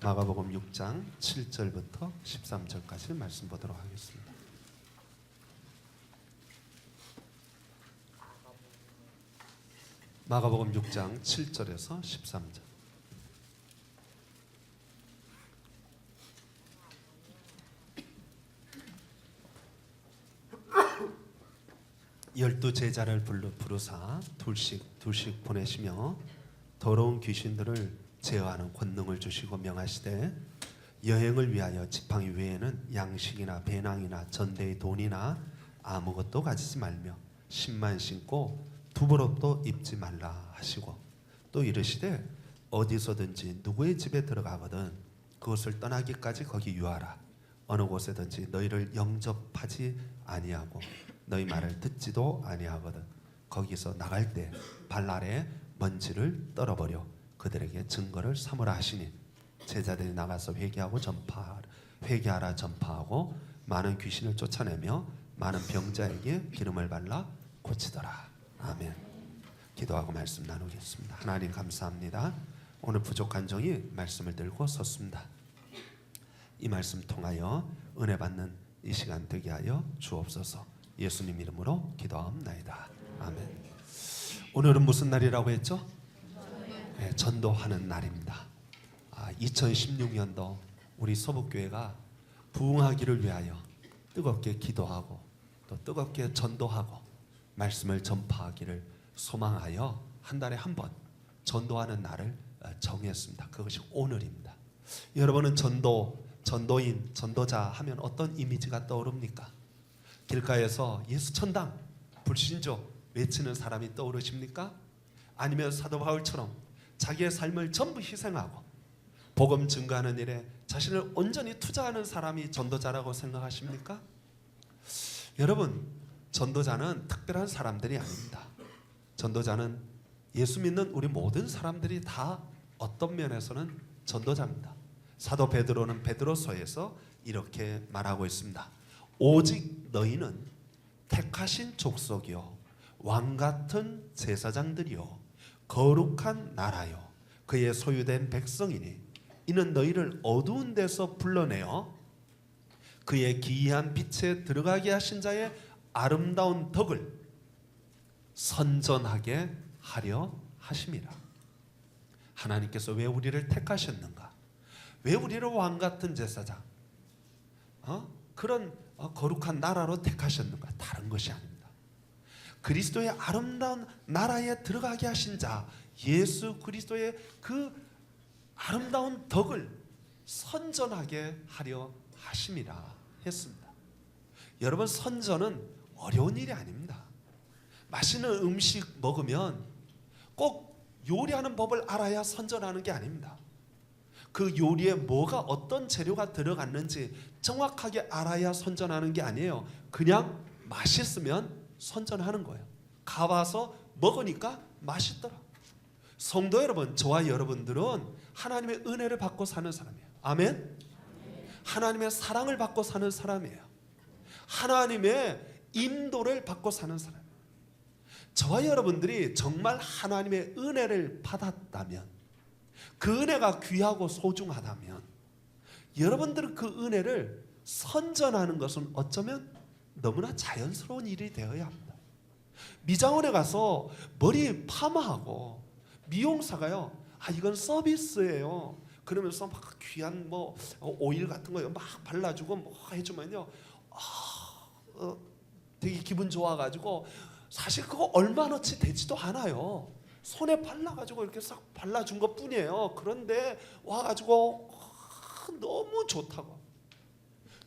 마가복음 6장 7절부터 13절까지 말씀 보도록 하겠습니다. 마가복음 6장 7절에서 13절. 열두 제자를 부르사 둘씩 보내시며 더러운 귀신들을 제어하는 권능을 주시고 명하시되 여행을 위하여 지팡이 외에는 양식이나 배낭이나 전대의 돈이나 아무것도 가지지 말며 신만 신고 두벌옷도 입지 말라 하시고 또 이르시되 어디서든지 누구의 집에 들어가거든 그것을 떠나기까지 거기 유하라. 어느 곳에든지 너희를 영접하지 아니하고 너희 말을 듣지도 아니하거든 거기서 나갈 때 발 아래 먼지를 떨어버려 그들에게 증거를 삼으라 하시니 제자들이 나가서 회개하라 전파하고 많은 귀신을 쫓아내며 많은 병자에게 기름을 발라 고치더라. 아멘. 기도하고 말씀 나누겠습니다. 하나님 감사합니다. 오늘 부족한 종이 말씀을 들고 섰습니다. 이 말씀 통하여 은혜 받는 이 시간 되게 하여 주옵소서. 예수님 이름으로 기도하옵나이다. 아멘. 오늘은 무슨 날이라고 했죠? 네, 전도하는 날입니다. 2016년도 우리 서북교회가 부흥하기를 위하여 뜨겁게 기도하고 또 뜨겁게 전도하고 말씀을 전파하기를 소망하여 한 달에 한 번 전도하는 날을 정했습니다. 그것이 오늘입니다. 여러분은 전도인, 전도자 하면 어떤 이미지가 떠오릅니까? 길가에서 예수 천당, 불신조 외치는 사람이 떠오르십니까? 아니면 사도 바울처럼 자기의 삶을 전부 희생하고 복음 증거하는 일에 자신을 온전히 투자하는 사람이 전도자라고 생각하십니까? 여러분, 전도자는 특별한 사람들이 아닙니다. 전도자는 예수 믿는 우리 모든 사람들이 다 어떤 면에서는 전도자입니다. 사도 베드로는 베드로서에서 이렇게 말하고 있습니다. 오직 너희는 택하신 족속이요 왕같은 제사장들이요 거룩한 나라요 그의 소유된 백성이니 이는 너희를 어두운 데서 불러내어 그의 기이한 빛에 들어가게 하신 자의 아름다운 덕을 선전하게 하려 하심이라. 하나님께서 왜 우리를 택하셨는가? 왜 우리를 왕같은 제사장 그런 거룩한 나라로 택하셨는가? 다른 것이 아닙니다. 그리스도의 아름다운 나라에 들어가게 하신 자 예수 그리스도의 그 아름다운 덕을 선전하게 하려 하심이라 했습니다. 여러분, 선전은 어려운 일이 아닙니다. 맛있는 음식 먹으면 꼭 요리하는 법을 알아야 선전하는 게 아닙니다. 그 요리에 뭐가 어떤 재료가 들어갔는지 정확하게 알아야 선전하는 게 아니에요. 그냥 맛있으면 선전하는 거예요. 가봐서 먹으니까 맛있더라. 성도 여러분, 저와 여러분들은 하나님의 은혜를 받고 사는 사람이에요. 아멘? 하나님의 사랑을 받고 사는 사람이에요. 하나님의 인도를 받고 사는 사람이에요. 저와 여러분들이 정말 하나님의 은혜를 받았다면, 그 은혜가 귀하고 소중하다면 여러분들은 그 은혜를 선전하는 것은 어쩌면 너무나 자연스러운 일이 되어야 합니다. 미장원에 가서 머리 파마하고 미용사가요, 이건 서비스예요 그러면서 막 귀한 오일 같은 거 막 발라주고 해주면요, 되게 기분 좋아가지고 사실 그거 얼마나치 되지도 않아요. 손에 발라가지고 이렇게 싹 발라준 것 뿐이에요. 그런데 와가지고 너무 좋다고,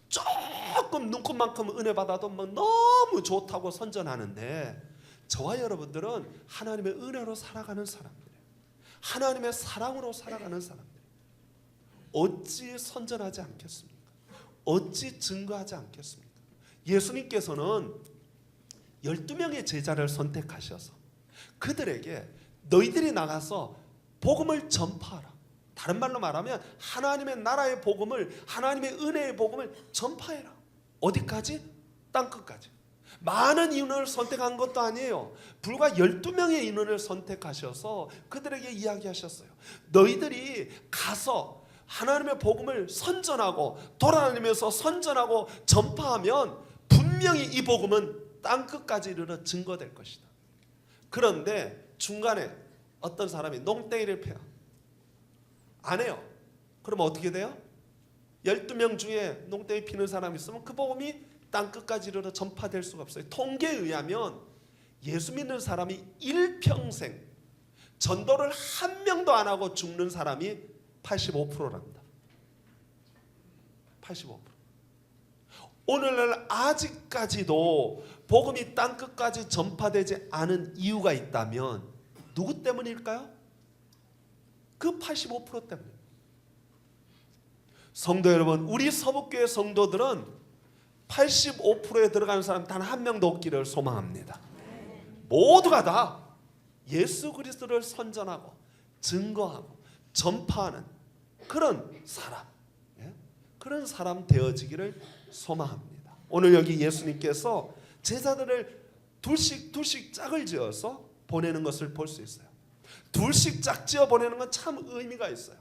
조금 눈곱만큼 은혜 받아도 너무 좋다고 선전하는데, 저와 여러분들은 하나님의 은혜로 살아가는 사람들이에요. 하나님의 사랑으로 살아가는 사람들이에요. 어찌 선전하지 않겠습니까? 어찌 증거하지 않겠습니까? 예수님께서는 12명의 제자를 선택하셔서 그들에게 너희들이 나가서 복음을 전파하라. 다른 말로 말하면 하나님의 나라의 복음을, 하나님의 은혜의 복음을 전파해라. 어디까지? 땅끝까지. 많은 인원을 선택한 것도 아니에요. 불과 12명의 인원을 선택하셔서 그들에게 이야기하셨어요. 너희들이 가서 하나님의 복음을 선전하고 돌아다니면서 선전하고 전파하면 분명히 이 복음은 땅끝까지 이르러 증거될 것이다. 그런데 중간에 어떤 사람이 농땡이를 패요. 안 해요. 그러면 어떻게 돼요? 12명 중에 농땡이 피는 사람이 있으면 그 복음이 땅끝까지 이르러 전파될 수가 없어요. 통계에 의하면 예수 믿는 사람이 일평생 전도를 한 명도 안 하고 죽는 사람이 85%랍니다. 85%. 오늘날 아직까지도 복음이 땅끝까지 전파되지 않은 이유가 있다면 누구 때문일까요? 그 85% 때문에. 성도 여러분, 우리 서북교회 성도들은 85%에 들어가는 사람 단 한 명도 없기를 소망합니다. 모두가 다 예수 그리스도를 선전하고 증거하고 전파하는 그런 사람, 그런 사람 되어지기를 소망합니다. 오늘 여기 예수님께서 제자들을 둘씩 짝을 지어서 보내는 것을 볼 수 있어요. 둘씩 짝 지어 보내는 건 참 의미가 있어요.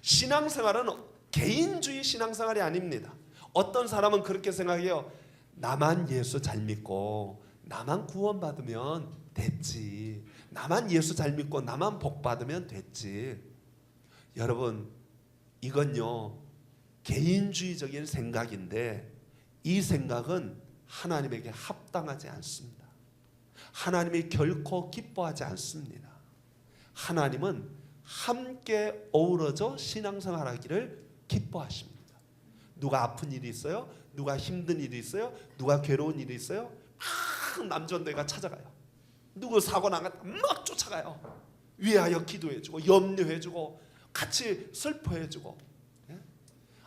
신앙생활은 개인주의 신앙생활이 아닙니다. 어떤 사람은 그렇게 생각해요. 나만 예수 잘 믿고 나만 구원받으면 됐지. 나만 예수 잘 믿고 나만 복 받으면 됐지. 여러분, 이건요 개인주의적인 생각인데 이 생각은 하나님에게 합당하지 않습니다. 하나님이 결코 기뻐하지 않습니다. 하나님은 함께 어우러져 신앙생활하기를 기뻐하십니다. 누가 아픈 일이 있어요? 누가 힘든 일이 있어요? 누가 괴로운 일이 있어요? 막 남전대가 찾아가요. 누구 사고 나갔다 막 쫓아가요. 위하여 기도해주고 염려해주고 같이 슬퍼해주고,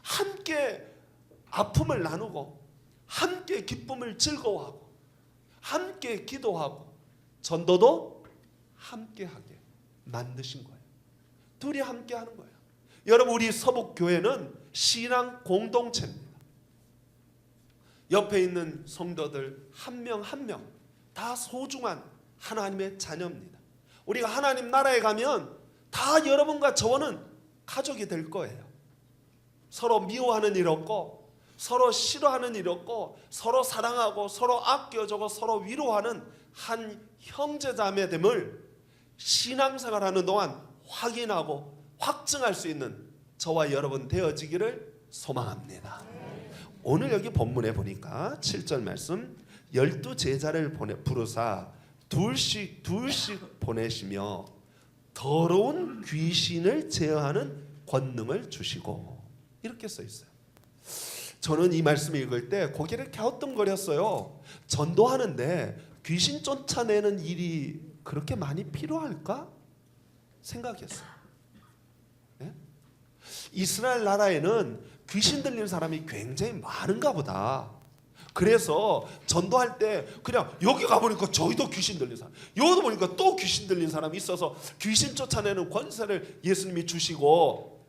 함께 아픔을 나누고 함께 기쁨을 즐거워하고 함께 기도하고 전도도 함께하게 만드신 거예요. 둘이 함께하는 거예요. 여러분, 우리 서북교회는 신앙 공동체입니다. 옆에 있는 성도들 한 명 한 명 다 소중한 하나님의 자녀입니다. 우리가 하나님 나라에 가면 다 여러분과 저와는 가족이 될 거예요. 서로 미워하는 일 없고 서로 싫어하는 일 없고 서로 사랑하고 서로 아껴주고 서로 위로하는 한 형제자매됨을 신앙생활하는 동안 확인하고 확증할 수 있는 저와 여러분 되어지기를 소망합니다. 오늘 여기 본문에 보니까 7절 말씀 12제자를 부르사 둘씩 보내시며 더러운 귀신을 제어하는 권능을 주시고, 이렇게 써 있어요. 저는 이 말씀 읽을 때 고개를 갸우뚱거렸어요. 전도하는데 귀신 쫓아내는 일이 그렇게 많이 필요할까 생각했어요. 네? 이스라엘 나라에는 귀신 들린 사람이 굉장히 많은가 보다. 그래서 전도할 때 그냥 여기 가보니까 저기도 귀신 들린 사람, 여기도 보니까 또 귀신 들린 사람이 있어서 귀신 쫓아내는 권세를 예수님이 주시고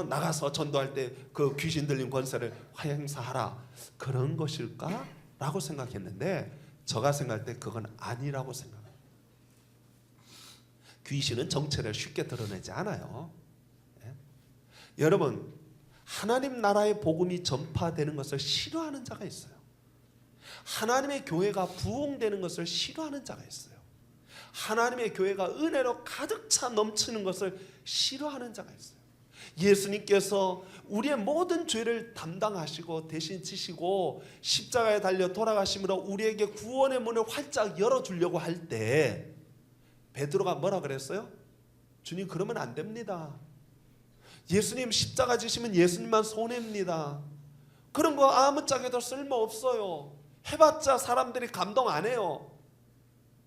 나가서 전도할 때 그 귀신 들린 권세를 행사하라, 그런 것일까? 라고 생각했는데 제가 생각할 때 그건 아니라고 생각해요. 귀신은 정체를 쉽게 드러내지 않아요. 여러분, 하나님 나라의 복음이 전파되는 것을 싫어하는 자가 있어요. 하나님의 교회가 부흥되는 것을 싫어하는 자가 있어요. 하나님의 교회가 은혜로 가득 차 넘치는 것을 싫어하는 자가 있어요. 예수님께서 우리의 모든 죄를 담당하시고 대신 지시고 십자가에 달려 돌아가심으로 우리에게 구원의 문을 활짝 열어주려고 할 때 베드로가 뭐라 그랬어요? 주님, 그러면 안 됩니다. 예수님 십자가 지시면 예수님만 손해입니다. 그런 거 아무짝에도 쓸모없어요. 해봤자 사람들이 감동 안 해요.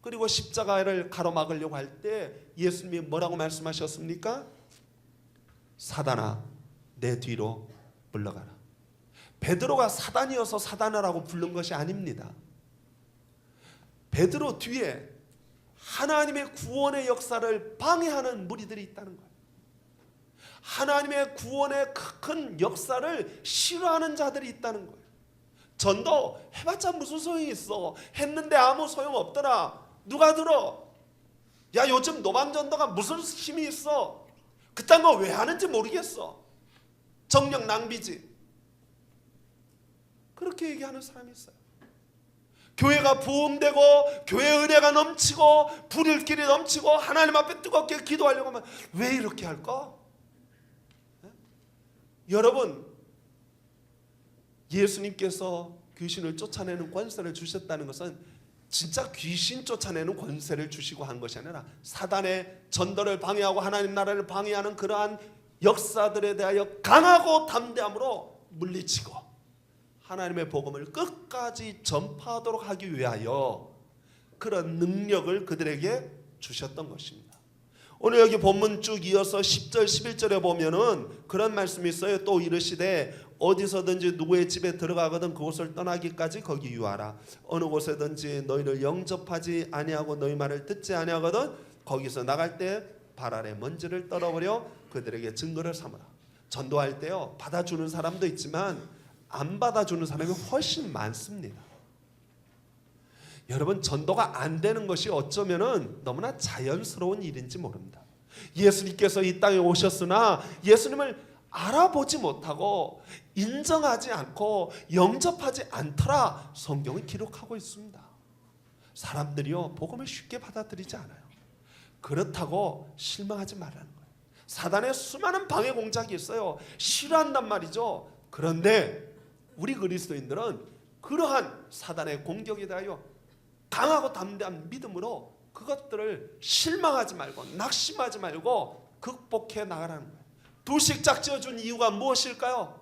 그리고 십자가를 가로막으려고 할 때 예수님이 뭐라고 말씀하셨습니까? 사단아, 내 뒤로 물러가라. 베드로가 사단이어서 사단이라고 부른 것이 아닙니다. 베드로 뒤에 하나님의 구원의 역사를 방해하는 무리들이 있다는 거예요. 하나님의 구원의 큰 역사를 싫어하는 자들이 있다는 거예요. 전도 해봤자 무슨 소용이 있어. 했는데 아무 소용 없더라. 누가 들어? 야, 요즘 노방전도가 무슨 힘이 있어? 그딴 거 왜 하는지 모르겠어. 정력 낭비지. 그렇게 얘기하는 사람이 있어요. 교회가 부흥되고 교회 은혜가 넘치고 불일길이 넘치고 하나님 앞에 뜨겁게 기도하려고 하면 왜 이렇게 할까? 여러분, 예수님께서 귀신을 쫓아내는 권세를 주셨다는 것은 진짜 귀신 쫓아내는 권세를 주시고 한 것이 아니라 사단의 전도를 방해하고 하나님 나라를 방해하는 그러한 역사들에 대하여 강하고 담대함으로 물리치고 하나님의 복음을 끝까지 전파하도록 하기 위하여 그런 능력을 그들에게 주셨던 것입니다. 오늘 여기 본문 쭉 이어서 10절 11절에 보면은 그런 말씀이 있어요. 또 이르시되 어디서든지 누구의 집에 들어가거든 그곳을 떠나기까지 거기 유하라. 어느 곳에든지 너희를 영접하지 아니하고 너희 말을 듣지 아니하거든 거기서 나갈 때 발 아래 먼지를 떨어버려 그들에게 증거를 삼으라. 전도할 때요, 받아주는 사람도 있지만 안 받아주는 사람이 훨씬 많습니다. 여러분, 전도가 안 되는 것이 어쩌면은 너무나 자연스러운 일인지 모릅니다. 예수님께서 이 땅에 오셨으나 예수님을 알아보지 못하고 인정하지 않고 영접하지 않더라 성경은 기록하고 있습니다. 사람들이요, 복음을 쉽게 받아들이지 않아요. 그렇다고 실망하지 말라는 거예요. 사단의 수많은 방해 공작이 있어요. 싫어한단 말이죠. 그런데 우리 그리스도인들은 그러한 사단의 공격에 대하여 강하고 담대한 믿음으로 그것들을 실망하지 말고 낙심하지 말고 극복해 나가라는 거예요. 둘씩 짝지어준 이유가 무엇일까요?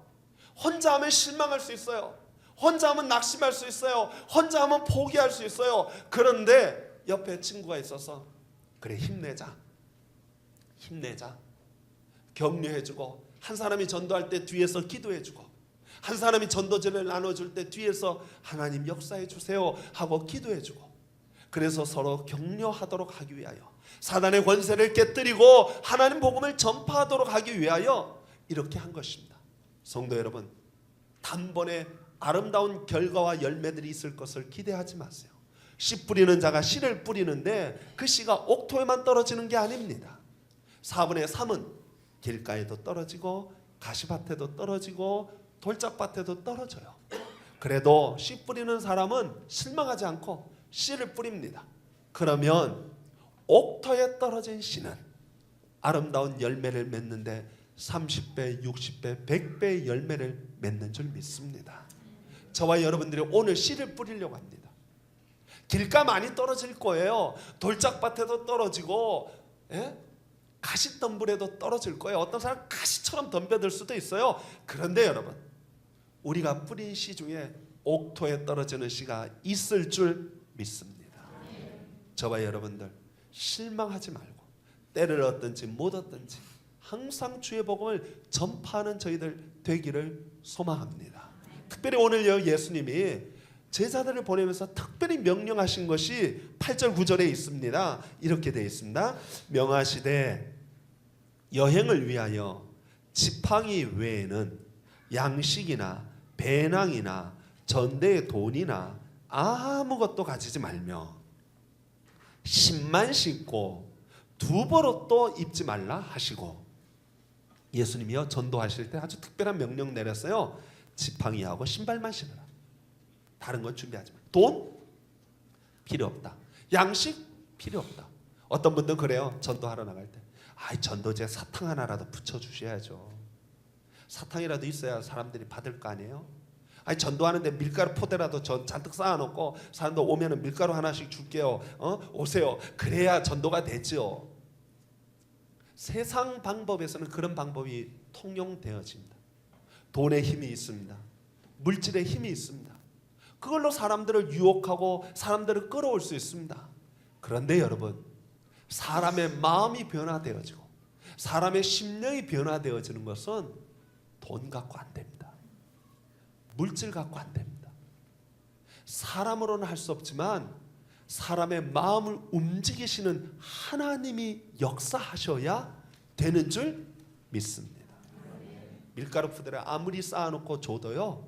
혼자 하면 실망할 수 있어요. 혼자 하면 낙심할 수 있어요. 혼자 하면 포기할 수 있어요. 그런데 옆에 친구가 있어서 그래, 힘내자 격려해주고, 한 사람이 전도할 때 뒤에서 기도해주고, 한 사람이 전도제를 나눠줄 때 뒤에서 하나님 역사해 주세요 하고 기도해주고, 그래서 서로 격려하도록 하기 위하여 사단의 권세를 깨뜨리고 하나님 복음을 전파하도록 하기 위하여 이렇게 한 것입니다. 성도 여러분, 단번에 아름다운 결과와 열매들이 있을 것을 기대하지 마세요. 씨 뿌리는 자가 씨를 뿌리는데 그 씨가 옥토에만 떨어지는 게 아닙니다. 4분의 3은 길가에도 떨어지고 가시밭에도 떨어지고 돌짝밭에도 떨어져요. 그래도 씨 뿌리는 사람은 실망하지 않고 씨를 뿌립니다. 그러면 옥토에 떨어진 씨는 아름다운 열매를 맺는데 30배, 60배, 100배의 열매를 맺는 줄 믿습니다. 저와 여러분들이 오늘 씨를 뿌리려고 합니다. 길가 많이 떨어질 거예요. 돌짝밭에도 떨어지고 가시덤불에도 떨어질 거예요. 어떤 사람 가시처럼 덤벼들 수도 있어요. 그런데 여러분, 우리가 뿌린 씨 중에 옥토에 떨어지는 씨가 있을 줄 믿습니다. 저와 여러분들 실망하지 말고 때를 얻든지 못 얻든지 항상 주의 복음을 전파하는 저희들 되기를 소망합니다. 특별히 오늘 예수님이 제자들을 보내면서 특별히 명령하신 것이 8절 9절에 있습니다. 이렇게 되어 있습니다. 명하시되 여행을 위하여 지팡이 외에는 양식이나 배낭이나 전대의 돈이나 아무것도 가지지 말며 신만 신고 두벌옷도 입지 말라 하시고, 예수님이요 전도하실 때 아주 특별한 명령 내렸어요. 지팡이하고 신발만 신으라. 다른 건 준비하지 마. 돈 필요 없다. 양식 필요 없다. 어떤 분들은 그래요. 전도하러 나갈 때 전도제 사탕 하나라도 붙여주셔야죠. 사탕이라도 있어야 사람들이 받을 거 아니에요. 전도하는데 밀가루 포대라도 잔뜩 쌓아놓고 사람들 오면은 밀가루 하나씩 줄게요. 오세요. 그래야 전도가 되죠. 세상 방법에서는 그런 방법이 통용되어집니다. 돈의 힘이 있습니다. 물질의 힘이 있습니다. 그걸로 사람들을 유혹하고 사람들을 끌어올 수 있습니다. 그런데 여러분, 사람의 마음이 변화되어지고 사람의 심령이 변화되어지는 것은 돈 갖고 안 됩니다. 물질 갖고 안 됩니다. 사람으로는 할 수 없지만 사람의 마음을 움직이시는 하나님이 역사하셔야 되는 줄 믿습니다. 밀가루 푸대를 아무리 쌓아놓고 줘도요,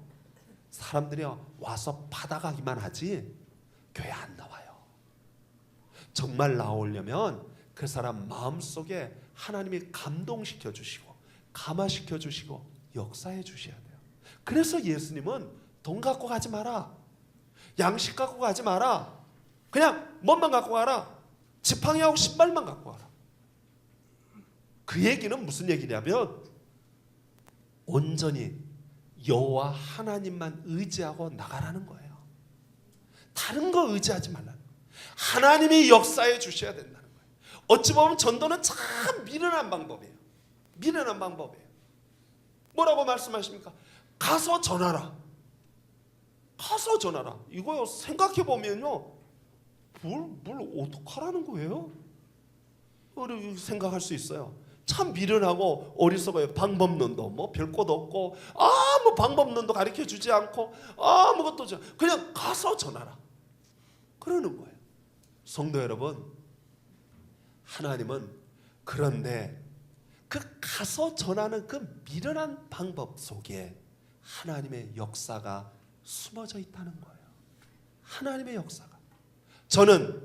사람들이 와서 받아가기만 하지 교회 안 나와요. 정말 나오려면 그 사람 마음속에 하나님이 감동시켜 주시고 감화시켜 주시고 역사해 주셔야 돼요. 그래서 예수님은 돈 갖고 가지 마라, 양식 갖고 가지 마라, 그냥 뭐만 갖고 가라, 지팡이하고 신발만 갖고 가라. 그 얘기는 무슨 얘기냐면 온전히 여호와 하나님만 의지하고 나가라는 거예요. 다른 거 의지하지 말라는 거예요. 하나님이 역사해 주셔야 된다는 거예요. 어찌 보면 전도는 참 미련한 방법이에요. 미련한 방법이에요. 뭐라고 말씀하십니까? 가서 전하라. 가서 전하라. 이거요, 생각해 보면요, 뭘 어떡하라는 거예요? 생각할 수 있어요. 참 미련하고 어리석어요. 방법론도 뭐 별 것 없고, 아무 방법론도 가르쳐 주지 않고 아무것도 그냥 가서 전하라 그러는 거예요. 성도 여러분, 하나님은 그런데 그 가서 전하는 그 미련한 방법 속에 하나님의 역사가 숨어져 있다는 거예요. 하나님의 역사가. 저는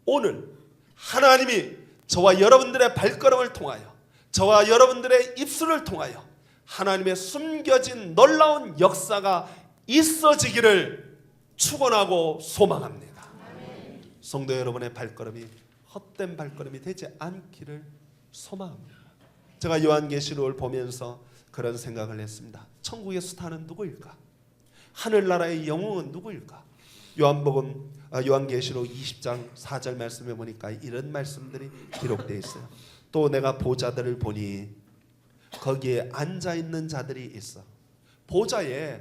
오늘 하나님이 저와 여러분들의 발걸음을 통하여, 저와 여러분들의 입술을 통하여 하나님의 숨겨진 놀라운 역사가 있어지기를 축원하고 소망합니다. 성도 여러분의 발걸음이 헛된 발걸음이 되지 않기를 소망합니다. 제가 요한계시록을 보면서 그런 생각을 했습니다. 천국의 스타는 누구일까? 하늘나라의 영웅은 누구일까? 요한계시록 20장 4절 말씀에 보니까 이런 말씀들이 기록되어 있어요. 또 내가 보좌들을 보니 거기에 앉아있는 자들이 있어. 보좌에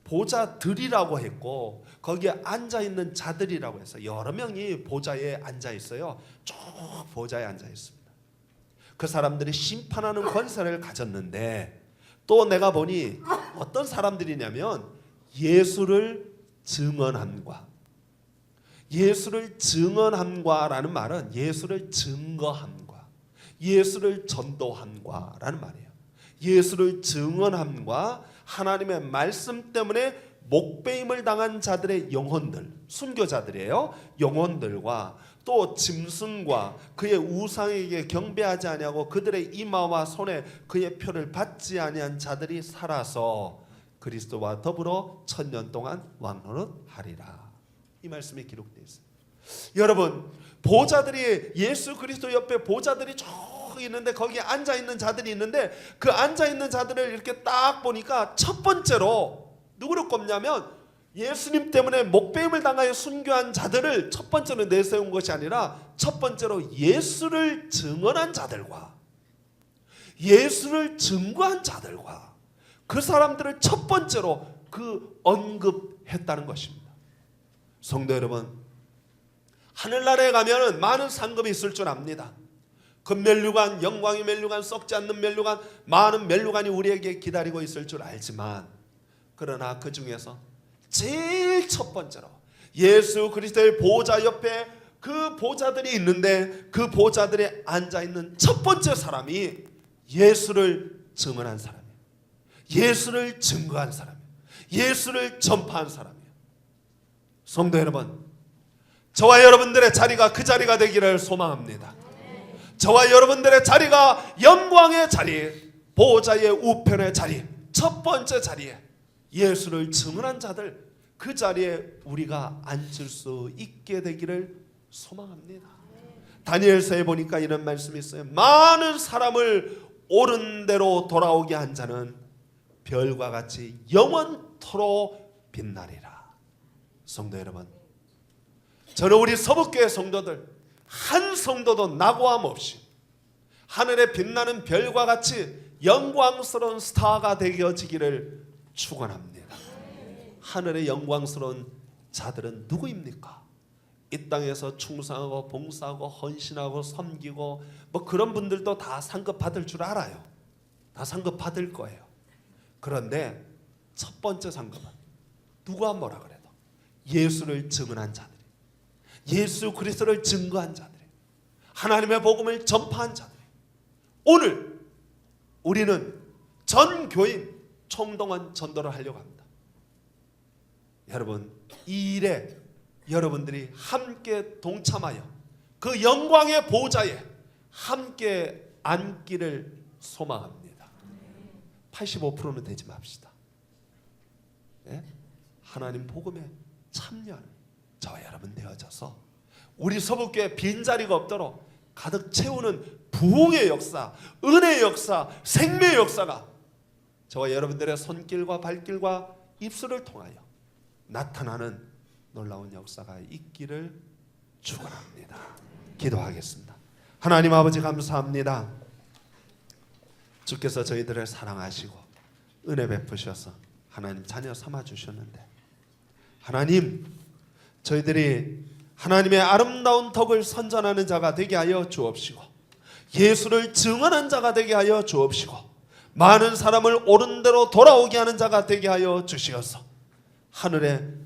보좌들이라고 했고 거기에 앉아있는 자들이라고 해서 여러 명이 보좌에 앉아있어요. 쭉 보좌에 앉아있습니다. 그 사람들이 심판하는 권세를 가졌는데 또 내가 보니 어떤 사람들이냐면 예수를 증언함과, 예수를 증언함과라는 말은 예수를 증거함과 예수를 전도함과 라는 말이에요. 예수를 증언함과 하나님의 말씀 때문에 목배임을 당한 자들의 영혼들, 순교자들이에요. 영혼들과 또 짐승과 그의 우상에게 경배하지 아니하고 그들의 이마와 손에 그의 표를 받지 아니한 자들이 살아서 그리스도와 더불어 1000년 동안 왕노릇하리라. 이 말씀이 기록되어 있어요. 여러분, 보좌들이, 예수 그리스도 옆에 보좌들이 쭉 있는데 거기에 앉아있는 자들이 있는데 그 앉아있는 자들을 이렇게 딱 보니까 첫 번째로 누구를 꼽냐면 예수님 때문에 목배임을 당하여 순교한 자들을 첫 번째로 내세운 것이 아니라 첫 번째로 예수를 증언한 자들과 예수를 증거한 자들과 그 사람들을 첫 번째로 그 언급했다는 것입니다. 성도 여러분, 하늘나라에 가면 많은 상급이 있을 줄 압니다. 금면류관, 영광의 면류관, 썩지 않는 면류관, 많은 면류관이 우리에게 기다리고 있을 줄 알지만 그러나 그 중에서 제일 첫 번째로 예수 그리스도의 보좌 옆에 그 보좌들이 있는데 그 보좌들에 앉아있는 첫 번째 사람이 예수를 증언한 사람이에요. 예수를 증거한 사람이에요. 예수를 전파한 사람이에요. 성도 여러분, 저와 여러분들의 자리가 그 자리가 되기를 소망합니다. 저와 여러분들의 자리가 영광의 자리, 보호자의 우편의 자리, 첫 번째 자리에 예수를 증언한 자들, 그 자리에 우리가 앉을 수 있게 되기를 소망합니다. 다니엘서에 보니까 이런 말씀이 있어요. 많은 사람을 옳은 대로 돌아오게 한 자는 별과 같이 영원토록 빛나리라. 성도 여러분, 저는 우리 서북교회 성도들 한 성도도 낙오함 없이 하늘에 빛나는 별과 같이 영광스러운 스타가 되어지기를 축원합니다. 하늘의 영광스러운 자들은 누구입니까? 이 땅에서 충성하고 봉사하고 헌신하고 섬기고 뭐 그런 분들도 다 상급 받을 줄 알아요. 다 상급 받을 거예요. 그런데 첫 번째 상급은 누가 뭐라 그래도 예수를 증언한 자들, 예수 그리스도를 증거한 자들, 하나님의 복음을 전파한 자들. 오늘 우리는 전 교인 총동원 전도를 하려고 합니다. 여러분, 이 일에 여러분들이 함께 동참하여 그 영광의 보좌에 함께 앉기를 소망합니다. 85%는 되지 맙시다. 예? 하나님 복음에 참여하는 저와 여러분 되어져서 우리 서북교회 빈자리가 없도록 가득 채우는 부흥의 역사, 은혜의 역사, 생명의 역사가 저와 여러분들의 손길과 발길과 입술을 통하여 나타나는 놀라운 역사가 있기를 축원합니다. 기도하겠습니다. 하나님 아버지 감사합니다. 주께서 저희들을 사랑하시고 은혜 베푸셔서 하나님 자녀 삼아 주셨는데 하나님 저희들이 하나님의 아름다운 덕을 선전하는 자가 되게 하여 주옵시고 예수를 증언한 자가 되게 하여 주옵시고 많은 사람을 옳은 대로 돌아오게 하는 자가 되게 하여 주시어서 하늘에